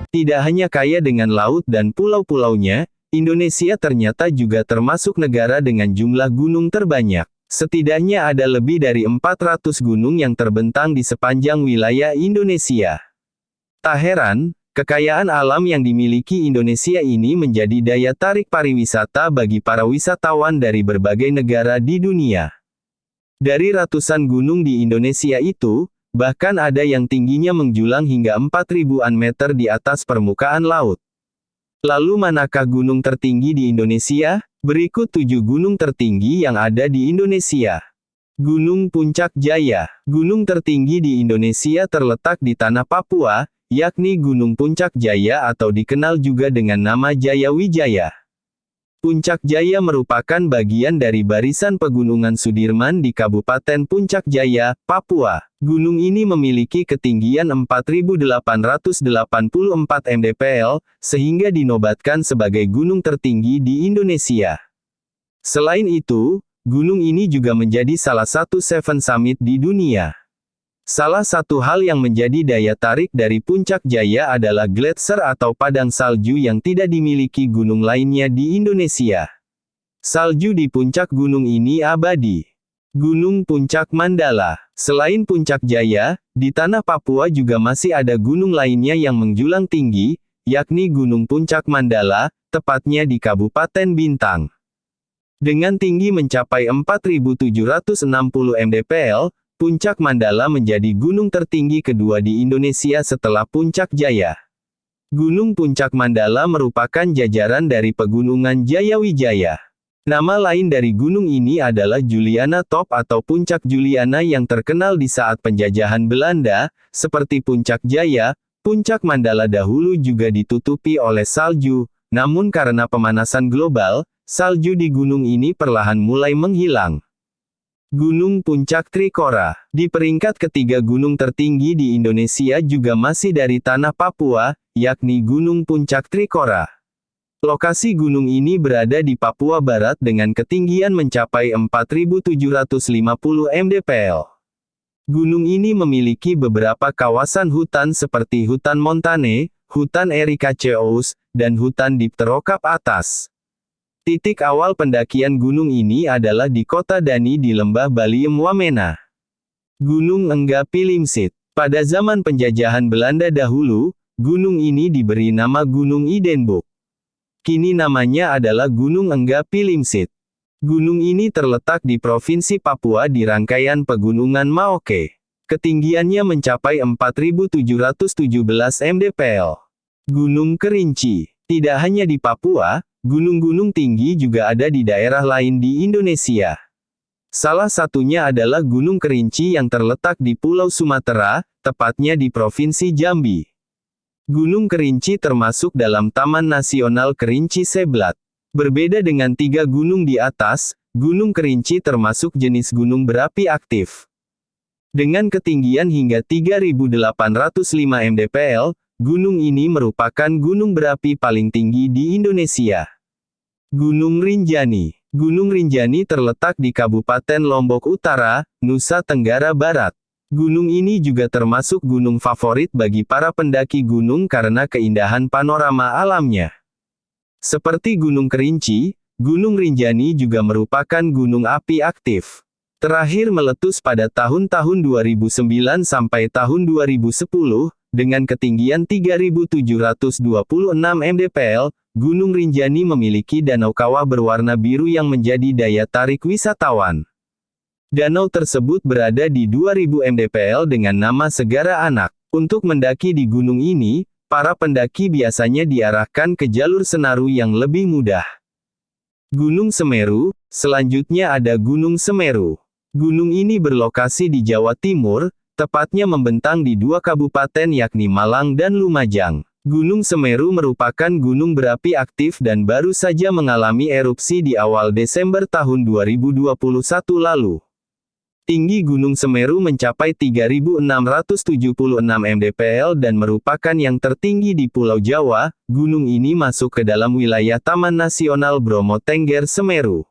Tidak hanya kaya dengan laut dan pulau-pulaunya, Indonesia ternyata juga termasuk negara dengan jumlah gunung terbanyak. Setidaknya ada lebih dari 400 gunung yang terbentang di sepanjang wilayah Indonesia. Tak heran, kekayaan alam yang dimiliki Indonesia ini menjadi daya tarik pariwisata bagi para wisatawan dari berbagai negara di dunia. Dari ratusan gunung di Indonesia itu, bahkan ada yang tingginya menjulang hingga 4.000-an meter di atas permukaan laut. Lalu manakah gunung tertinggi di Indonesia? Berikut 7 gunung tertinggi yang ada di Indonesia. Gunung Puncak Jaya. Gunung tertinggi di Indonesia terletak di tanah Papua, yakni Gunung Puncak Jaya atau dikenal juga dengan nama Jaya Wijaya. Puncak Jaya merupakan bagian dari barisan pegunungan Sudirman di Kabupaten Puncak Jaya, Papua. Gunung ini memiliki ketinggian 4.884 mdpl, sehingga dinobatkan sebagai gunung tertinggi di Indonesia. Selain itu, gunung ini juga menjadi salah satu Seven Summit di dunia. Salah satu hal yang menjadi daya tarik dari Puncak Jaya adalah gletser atau padang salju yang tidak dimiliki gunung lainnya di Indonesia. Salju di puncak gunung ini abadi. Gunung Puncak Mandala. Selain Puncak Jaya, di tanah Papua juga masih ada gunung lainnya yang menjulang tinggi, yakni Gunung Puncak Mandala, tepatnya di Kabupaten Bintang. Dengan tinggi mencapai 4.760 mdpl, Puncak Mandala menjadi gunung tertinggi kedua di Indonesia setelah Puncak Jaya. Gunung Puncak Mandala merupakan jajaran dari pegunungan Jaya Wijaya. Nama lain dari gunung ini adalah Juliana Top atau Puncak Juliana yang terkenal di saat penjajahan Belanda. Seperti Puncak Jaya, Puncak Mandala dahulu juga ditutupi oleh salju, namun karena pemanasan global, salju di gunung ini perlahan mulai menghilang. Gunung Puncak Trikora. Di peringkat ketiga gunung tertinggi di Indonesia juga masih dari tanah Papua, yakni Gunung Puncak Trikora. Lokasi gunung ini berada di Papua Barat dengan ketinggian mencapai 4.750 mdpl. Gunung ini memiliki beberapa kawasan hutan seperti hutan montane, hutan ericaceous, dan hutan dipterokap atas. Titik awal pendakian gunung ini adalah di Kota Dani di Lembah Baliem Wamena. Gunung Engga Pilimsit. Pada zaman penjajahan Belanda dahulu, gunung ini diberi nama Gunung Idenburg. Kini namanya adalah Gunung Engga Pilimsit. Gunung ini terletak di Provinsi Papua di rangkaian pegunungan Maoke. Ketinggiannya mencapai 4.717 mdpl. Gunung Kerinci. Tidak hanya di Papua, gunung-gunung tinggi juga ada di daerah lain di Indonesia. Salah satunya adalah Gunung Kerinci yang terletak di Pulau Sumatera, tepatnya di Provinsi Jambi. Gunung Kerinci termasuk dalam Taman Nasional Kerinci Seblat. Berbeda dengan 3 gunung di atas, Gunung Kerinci termasuk jenis gunung berapi aktif. Dengan ketinggian hingga 3.805 mdpl, gunung ini merupakan gunung berapi paling tinggi di Indonesia. Gunung Rinjani. Gunung Rinjani terletak di Kabupaten Lombok Utara, Nusa Tenggara Barat. Gunung ini juga termasuk gunung favorit bagi para pendaki gunung karena keindahan panorama alamnya. Seperti Gunung Kerinci, Gunung Rinjani juga merupakan gunung api aktif. Terakhir meletus pada tahun-tahun 2009 sampai tahun 2010, dengan ketinggian 3.726 mdpl, Gunung Rinjani memiliki danau kawah berwarna biru yang menjadi daya tarik wisatawan. Danau tersebut berada di 2.000 mdpl dengan nama Segara Anak. Untuk mendaki di gunung ini, para pendaki biasanya diarahkan ke jalur Senaru yang lebih mudah. Gunung Semeru. Selanjutnya ada Gunung Semeru. Gunung ini berlokasi di Jawa Timur, tepatnya membentang di 2 kabupaten yakni Malang dan Lumajang. Gunung Semeru merupakan gunung berapi aktif dan baru saja mengalami erupsi di awal Desember tahun 2021 lalu. Tinggi Gunung Semeru mencapai 3.676 mdpl dan merupakan yang tertinggi di Pulau Jawa. Gunung ini masuk ke dalam wilayah Taman Nasional Bromo Tengger Semeru.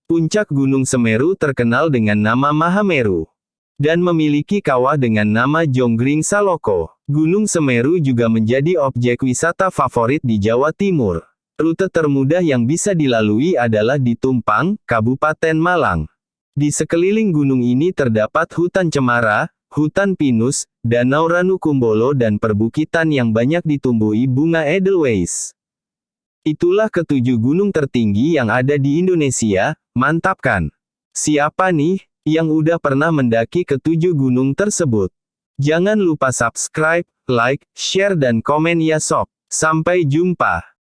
Puncak Gunung Semeru terkenal dengan nama Mahameru. dan memiliki kawah dengan nama Jonggring Saloko. Gunung Semeru juga menjadi objek wisata favorit di Jawa Timur. Rute termudah yang bisa dilalui adalah di Tumpang, Kabupaten Malang. Di sekeliling gunung ini terdapat hutan cemara, hutan pinus, danau Ranukumbolo dan perbukitan yang banyak ditumbuhi bunga Edelweiss. Itulah ketujuh gunung tertinggi yang ada di Indonesia, mantap kan? Siapa nih yang udah pernah mendaki ketujuh gunung tersebut? Jangan lupa subscribe, like, share dan komen ya sob. Sampai jumpa.